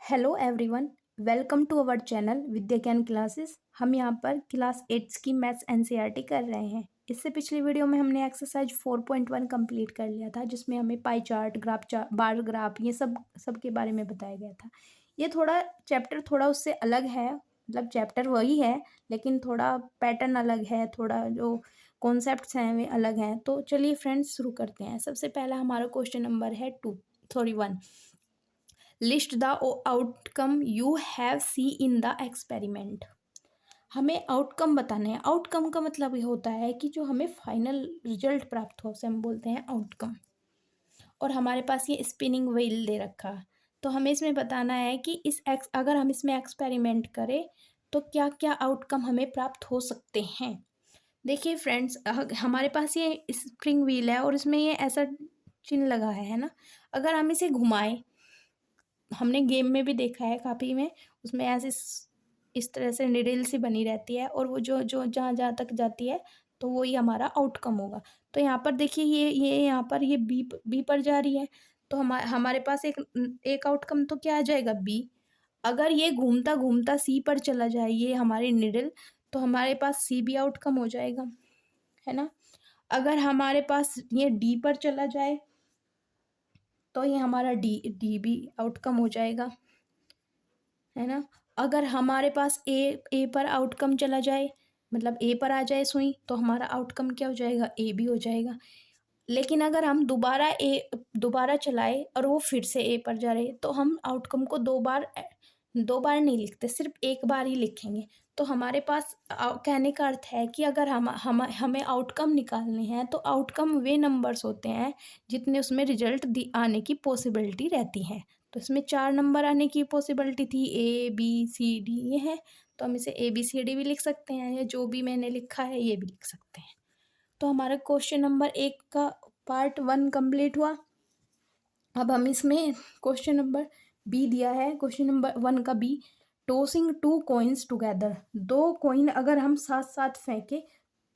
Hello everyone, welcome to our channel Vidya Gyan classes. हम यहाँ पर क्लास 8 की मैथ्स एनसीईआरटी कर रहे हैं। इससे पिछली वीडियो में हमने एक्सरसाइज 4.1 कंप्लीट कर लिया था, जिसमें हमें pie chart, graph chart, bar graph, ये सब के बारे में बताया गया था। ये चैप्टर थोड़ा उससे अलग है, मतलब चैप्टर वही है लेकिन थोड़ा पैटर्न अलग है, थोड़ा जो कॉन्सेप्ट्स हैं वे अलग हैं। तो चलिए फ्रेंड्स, शुरू करते हैं। सबसे पहला हमारा क्वेश्चन नंबर है 1। List the outcome you have see in the experiment. हमें आउटकम बताना है। आउटकम का मतलब ये होता है कि जो हमें फाइनल रिजल्ट प्राप्त हो, उसे हम बोलते हैं आउटकम। और हमारे पास ये स्पिनिंग व्हील दे रखा है, तो हमें इसमें बताना है कि अगर हम इसमें एक्सपेरिमेंट करें तो क्या क्या आउटकम हमें प्राप्त हो सकते हैं। देखिए फ्रेंड्स, हमारे पास ये स्प्रिंग व्हील है और इसमें ये ऐसा चिन्ह लगा है ना। अगर हम इसे घुमाएं, हमने गेम में भी देखा है काफ़ी में, उसमें ऐसे इस तरह से निडल सी बनी रहती है और वो जो जो जहाँ जहाँ तक जाती है तो वो ही हमारा आउटकम होगा। तो यहाँ पर देखिए, ये यहाँ पर ये बी पर जा रही है, तो हमारे पास एक आउटकम तो क्या आ जाएगा, बी। अगर ये घूमता घूमता सी पर चला जाए, ये हमारी निडल, तो हमारे पास सी भी आउटकम हो जाएगा, है ना। अगर हमारे पास ये डी पर चला जाए तो ये हमारा डी भी आउटकम हो जाएगा, है ना। अगर हमारे पास ए पर आउटकम चला जाए, मतलब ए पर आ जाए सुई, तो हमारा आउटकम क्या हो जाएगा, ए भी हो जाएगा। लेकिन अगर हम दोबारा चलाए और वो फिर से ए पर जा रहे, तो हम आउटकम को दो बार नहीं लिखते, सिर्फ एक बार ही लिखेंगे। तो हमारे पास कहने का अर्थ है कि अगर हमें आउटकम निकालने हैं तो आउटकम वे नंबर्स होते हैं जितने उसमें रिजल्ट आने की पॉसिबिलिटी रहती है। तो इसमें 4 नंबर आने की पॉसिबिलिटी थी, ए बी सी डी ये है, तो हम इसे ए बी सी डी भी लिख सकते हैं, या जो भी मैंने लिखा है ये भी लिख सकते हैं। तो हमारा क्वेश्चन नंबर 1 का पार्ट 1 कंप्लीट हुआ। अब हम इसमें क्वेश्चन नंबर बी दिया है, क्वेश्चन नंबर 1 का B. Tossing 2 coins together, 2 coin अगर हम साथ साथ फेंके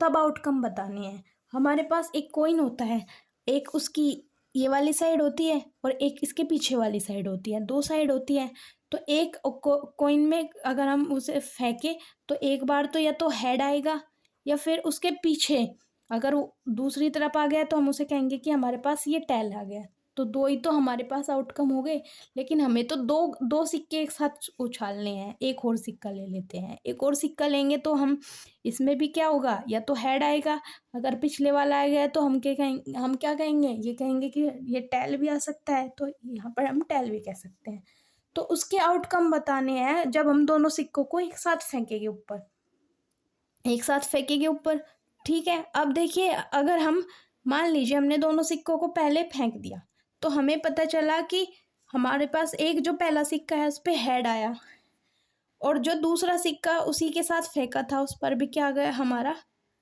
तब आउटकम बताने हैं। हमारे पास एक कॉइन होता है, एक उसकी ये वाली साइड होती है और एक इसके पीछे वाली साइड होती है, 2 साइड होती है। तो एक कॉइन में अगर हम उसे फेंके तो एक बार तो या तो हेड आएगा या फिर उसके पीछे अगर वो दूसरी तरफ आ गया तो हम उसे कहेंगे कि हमारे पास ये टेल आ गया। तो 2 ही तो हमारे पास आउटकम हो गए, लेकिन हमें तो दो दो सिक्के एक साथ उछालने हैं। एक और सिक्का ले लेते हैं, एक और सिक्का लेंगे तो हम इसमें भी क्या होगा, या तो हेड आएगा, अगर पिछले वाला आ गया तो हम क्या कहेंगे, ये कहेंगे कि ये टेल भी आ सकता है, तो यहाँ पर हम टेल भी कह सकते हैं। तो उसके आउटकम बताने हैं जब हम दोनों सिक्कों को एक साथ फेंकेंगे ऊपर, एक साथ फेंकेंगे ऊपर। ठीक है, अब देखिए, अगर हम मान लीजिए हमने दोनों सिक्कों को पहले फेंक दिया, तो हमें पता चला कि हमारे पास एक जो पहला सिक्का है उस पर हेड आया, और जो दूसरा सिक्का उसी के साथ फेंका था उस पर भी क्या आ गया, हमारा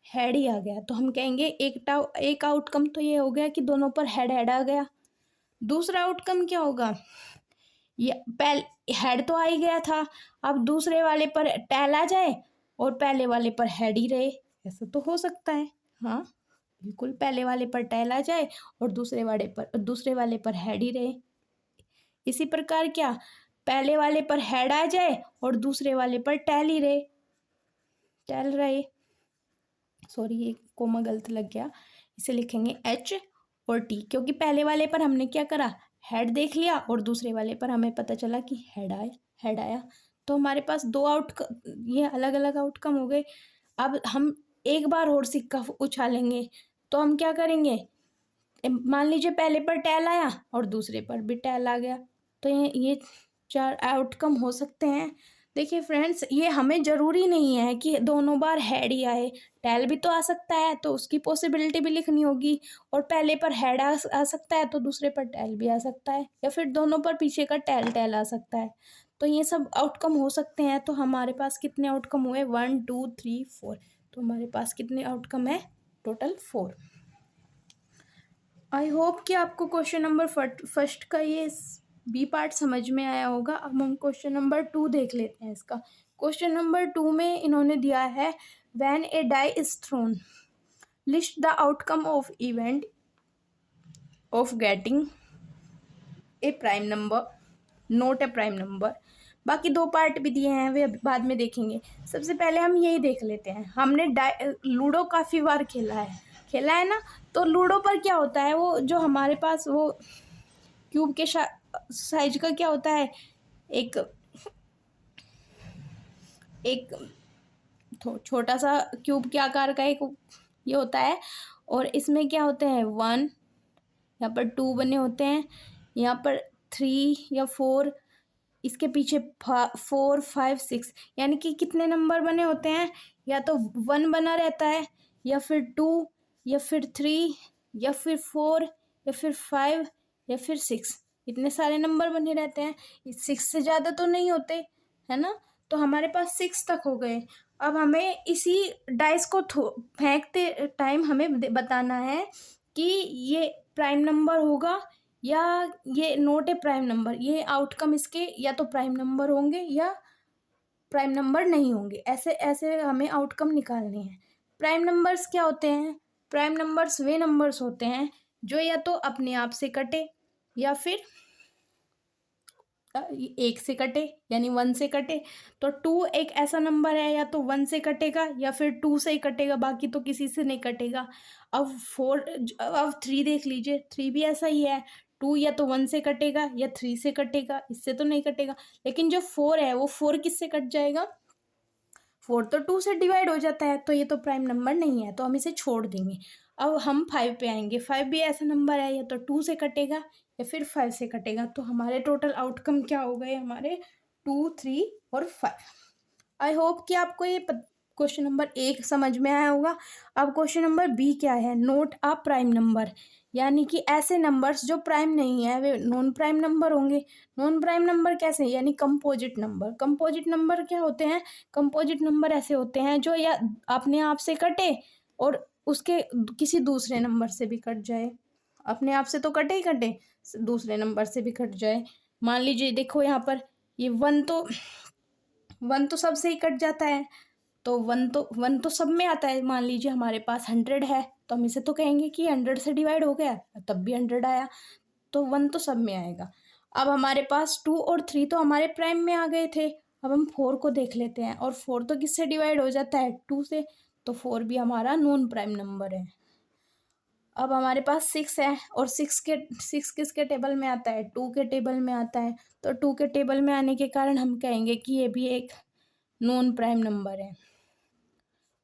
हेड ही आ गया। तो हम कहेंगे एक आउटकम तो ये हो गया कि दोनों पर हेड हेड आ गया। दूसरा आउटकम क्या होगा, ये पहले हेड तो आ ही गया था, अब दूसरे वाले पर टेल आ जाए और पहले वाले पर हेड ही रहे, ऐसा तो हो सकता है। हाँ बिल्कुल, पहले वाले पर टेल आ जाए और दूसरे वाले पर हेड ही रहे। इसी प्रकार क्या, पहले वाले पर हेड आ जाए और दूसरे वाले पर टेल रहे। सॉरी, ये कोमा गलत लग गया, इसे लिखेंगे एच और टी, क्योंकि पहले वाले पर हमने क्या करा, हेड देख लिया, और दूसरे वाले पर हमें पता चला कि हेड आया। तो हमारे पास ये अलग अलग आउटकम हो गए। अब हम एक बार और सिक्का उछालेंगे, तो हम क्या करेंगे, मान लीजिए पहले पर टेल आया और दूसरे पर भी टेल आ गया, तो ये 4 आउटकम हो सकते हैं। देखिए फ्रेंड्स, ये हमें ज़रूरी नहीं है कि दोनों बार हेड ही आए, टेल भी तो आ सकता है, तो उसकी पॉसिबिलिटी भी लिखनी होगी। और पहले पर हेड आ सकता है तो दूसरे पर टेल भी आ सकता है, या फिर दोनों पर पीछे का टेल आ सकता है। तो ये सब आउटकम हो सकते हैं। तो हमारे पास कितने आउटकम हुए, 1 2 3 4। तो हमारे पास कितने आउटकम है, टोटल 4। आई होप कि आपको क्वेश्चन नंबर फर्स्ट का ये बी पार्ट समझ में आया होगा। अब हम क्वेश्चन नंबर 2 देख लेते हैं इसका। क्वेश्चन नंबर 2 में इन्होंने दिया है, when a die is thrown list the outcome of event of getting a prime number not a prime number. बाकी 2 पार्ट भी दिए हैं, वे अभी बाद में देखेंगे। सबसे पहले हम यही देख लेते हैं। हमने लूडो काफ़ी बार खेला है ना। तो लूडो पर क्या होता है, वो जो हमारे पास वो क्यूब के साइज का क्या होता है, एक एक छोटा सा क्यूब के आकार का एक ये होता है। और इसमें क्या होते हैं, 1, यहाँ पर 2 बने होते हैं, यहाँ पर 3 या 4, इसके पीछे 4 5 6, यानी कि कितने नंबर बने होते हैं, या तो 1 बना रहता है, या फिर 2, या फिर 3, या फिर 4, या फिर 5, या फिर 6। इतने सारे नंबर बने रहते हैं, 6 से ज़्यादा तो नहीं होते, है ना। तो हमारे पास 6 तक हो गए। अब हमें इसी डाइस को फेंकते टाइम हमें बताना है कि ये प्राइम नंबर होगा या ये नोट ए प्राइम नंबर। ये आउटकम इसके या तो प्राइम नंबर होंगे या प्राइम नंबर नहीं होंगे। ऐसे ऐसे हमें आउटकम निकालने हैं। प्राइम नंबर्स क्या होते हैं? प्राइम नंबर्स वे नंबर्स होते हैं जो या तो अपने आप से कटे या फिर 1 से कटे, यानी 1 से कटे। तो 2 एक ऐसा नंबर है, या तो 1 से कटेगा या फिर 2 से ही कटेगा, बाकी तो किसी से नहीं कटेगा। अब 3 देख लीजिए, 3 भी ऐसा ही है। 2 या तो 1 से कटेगा या 3 से कटेगा, इससे तो नहीं कटेगा। लेकिन जो 4 है वो 4 किससे कट जाएगा? 4 तो 2 से डिवाइड हो जाता है, तो ये तो प्राइम नंबर नहीं है, तो हम इसे छोड़ देंगे। अब हम 5 पे आएंगे। 5 भी ऐसा नंबर है, या तो 2 से कटेगा या फिर 5 से कटेगा। तो हमारे टोटल आउटकम क्या हो गए हमारे? 2 3 और 5। आई होप कि आपको ये क्वेश्चन नंबर 1 समझ में आया होगा। अब क्वेश्चन नंबर बी क्या है? नोट अ प्राइम नंबर, यानी कि ऐसे नंबर्स जो प्राइम नहीं है वे नॉन प्राइम नंबर होंगे। नॉन प्राइम नंबर कैसे? यानी कंपोजिट नंबर। कंपोजिट नंबर क्या होते हैं? कंपोजिट नंबर ऐसे होते हैं जो या अपने आप से कटे और उसके किसी दूसरे नंबर से भी कट जाए। अपने आप से तो कटे ही कटे, दूसरे नंबर से भी कट जाए। मान लीजिए, देखो यहाँ पर ये 1 तो सबसे ही कट जाता है। तो 1 तो सब में आता है। मान लीजिए हमारे पास 100 है, तो हम इसे तो कहेंगे कि 100 से डिवाइड हो गया, तब भी 100 आया। तो 1 तो सब में आएगा। अब हमारे पास 2 और 3 तो हमारे प्राइम में आ गए थे। अब हम 4 को देख लेते हैं, और 4 तो किससे डिवाइड हो जाता है? 2 से। तो 4 भी हमारा नॉन प्राइम नंबर है। अब हमारे पास 6 है, और 6 किसके टेबल में आता है? 2 के टेबल में आता है। तो 2 के टेबल में आने के कारण हम कहेंगे कि ये भी एक नॉन प्राइम नंबर है।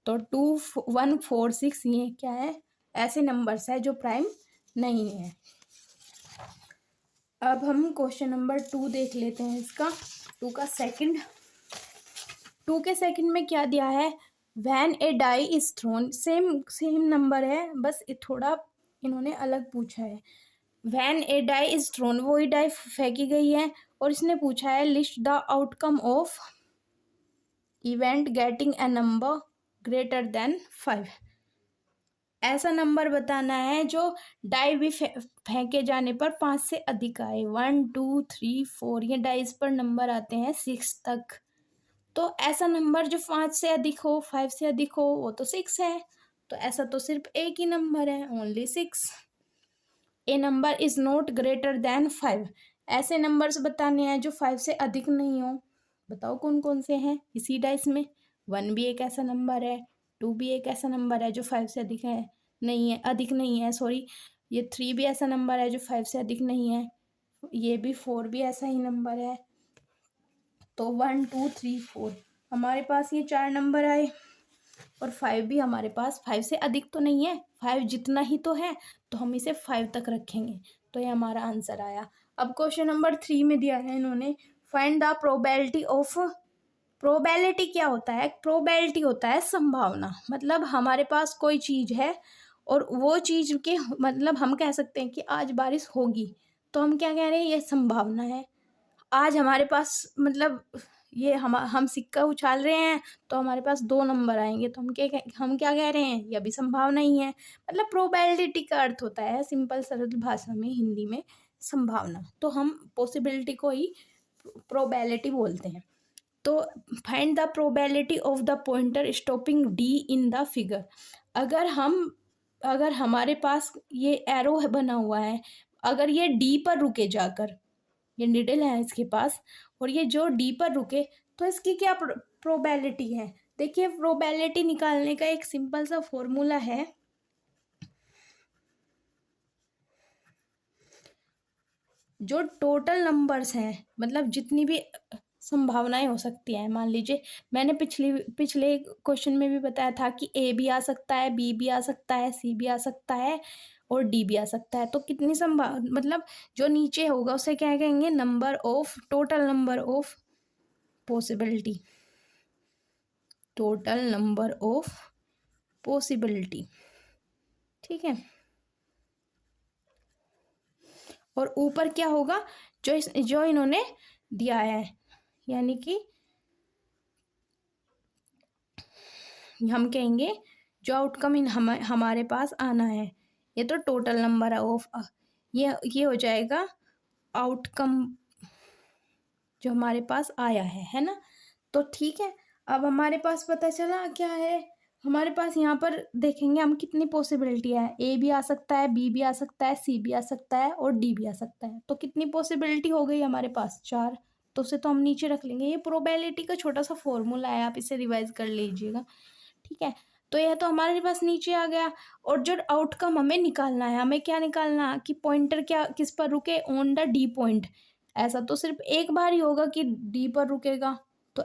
तो 2 1 4 6 ये क्या है? ऐसे नंबर्स है जो प्राइम नहीं है। अब हम क्वेश्चन नंबर 2 देख लेते हैं इसका। 2 का सेकंड, 2 के सेकंड में क्या दिया है? When a die is thrown. Same number है, बस ये थोड़ा इन्होंने अलग पूछा है। When a die is thrown, वही डाई फेंकी गई है, और इसने पूछा है list the outcome of event getting a number greater than 5। ऐसा नंबर बताना है जो डाई भी फेंके जाने पर 5 से अधिक आए। 1 2 3 4, ये डाइस पर नंबर आते हैं 6 तक। तो ऐसा नंबर जो 5 से अधिक हो, 5 से अधिक हो, वो तो 6 है। तो ऐसा तो सिर्फ एक ही नंबर है, only 6। A number is not greater than 5। ऐसे नंबर्स बताने हैं जो 5 से अधिक नहीं हो। बताओ कौन कौन से हैं इसी डाइस में? 1 भी एक ऐसा नंबर है, 2 भी एक ऐसा नंबर है जो 5 से अधिक है, नहीं है, अधिक नहीं है, सॉरी। ये 3 भी ऐसा नंबर है जो 5 से अधिक नहीं है। ये भी 4 भी ऐसा ही नंबर है। तो 1 2 3 4 हमारे पास ये 4 नंबर आए, और 5 भी हमारे पास 5 से अधिक तो नहीं है, 5 जितना ही तो है, तो हम इसे 5 तक रखेंगे। तो ये हमारा आंसर आया। अब क्वेश्चन नंबर 3 में दिया है इन्होंने, find the probability of. Probability क्या होता है? प्रोबेबिलिटी होता है संभावना। मतलब हमारे पास कोई चीज़ है, और वो चीज़ के मतलब हम कह सकते हैं कि आज बारिश होगी, तो हम क्या कह रहे हैं? ये संभावना है। आज हमारे पास मतलब ये हम सिक्का उछाल रहे हैं, तो हमारे पास 2 नंबर आएंगे, तो हम क्या कह रहे हैं? ये अभी संभावना ही है। मतलब प्रोबेबिलिटी का अर्थ होता है सिंपल सरल भाषा में, हिंदी में, संभावना। तो हम पॉसिबिलिटी को ही प्रोबेबिलिटी बोलते हैं। तो find the probability of the pointer stopping D in the figure. अगर हमारे पास ये एरो बना हुआ है, अगर ये डी पर रुके जाकर, ये निडल है इसके पास और ये जो डी पर रुके, तो इसकी क्या प्रोबेबिलिटी है। देखिए प्रोबेबिलिटी निकालने का एक सिंपल सा फॉर्मूला है, जो टोटल नंबर्स हैं, मतलब जितनी भी संभावनाएं हो सकती हैं। मान लीजिए मैंने पिछले क्वेश्चन में भी बताया था कि ए भी आ सकता है, बी भी आ सकता है, सी भी आ सकता है और डी भी आ सकता है। तो कितनी मतलब जो नीचे होगा उसे क्या कहेंगे, number of, total number of possibility, total number of possibility. ठीक है, और ऊपर क्या होगा, जो इन्होंने दिया है, यानी कि हम कहेंगे जो आउटकम हमारे पास आना है, ये तो टोटल नंबर ऑफ, ये हो जाएगा आउटकम जो हमारे पास आया है ना। तो ठीक है, अब हमारे पास पता चला क्या है, हमारे पास यहाँ पर देखेंगे हम कितनी पॉसिबिलिटी है। ए भी आ सकता है, बी भी आ सकता है, सी भी आ सकता है और डी भी आ सकता है। तो कितनी पॉसिबिलिटी हो गई हमारे पास, 4। तो उसे तो हम नीचे रख लेंगे। ये प्रोबेबिलिटी का छोटा सा फॉर्मूला है, आप इसे रिवाइज कर लीजिएगा। ठीक है, तो यह तो हमारे पास नीचे आ गया। और जो आउटकम हमें निकालना है, हमें क्या निकालना कि पॉइंटर क्या किस पर रुके, ऑन द डी पॉइंट। ऐसा तो सिर्फ एक बार ही होगा कि डी पर रुकेगा, तो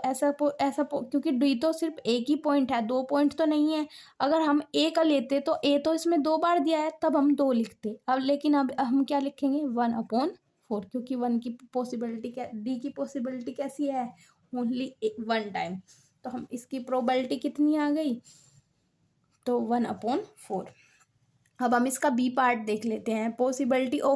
क्योंकि डी तो सिर्फ एक ही पॉइंट है, 2 पॉइंट तो नहीं है। अगर हम ए का लेते तो ए तो इसमें 2 बार दिया है, तब हम 2 लिखते। अब लेकिन अब हम क्या लिखेंगे, 1/4, क्योंकि 1 की पॉसिबिलिटी क्या, डी की पॉसिबिलिटी कैसी है, ओनली 1 टाइम। तो हम इसकी प्रोबेबिलिटी कितनी आ गई, तो 1/4। अब हम इसका बी पार्ट देख लेते हैं, पॉसिबिलिटी ऑफ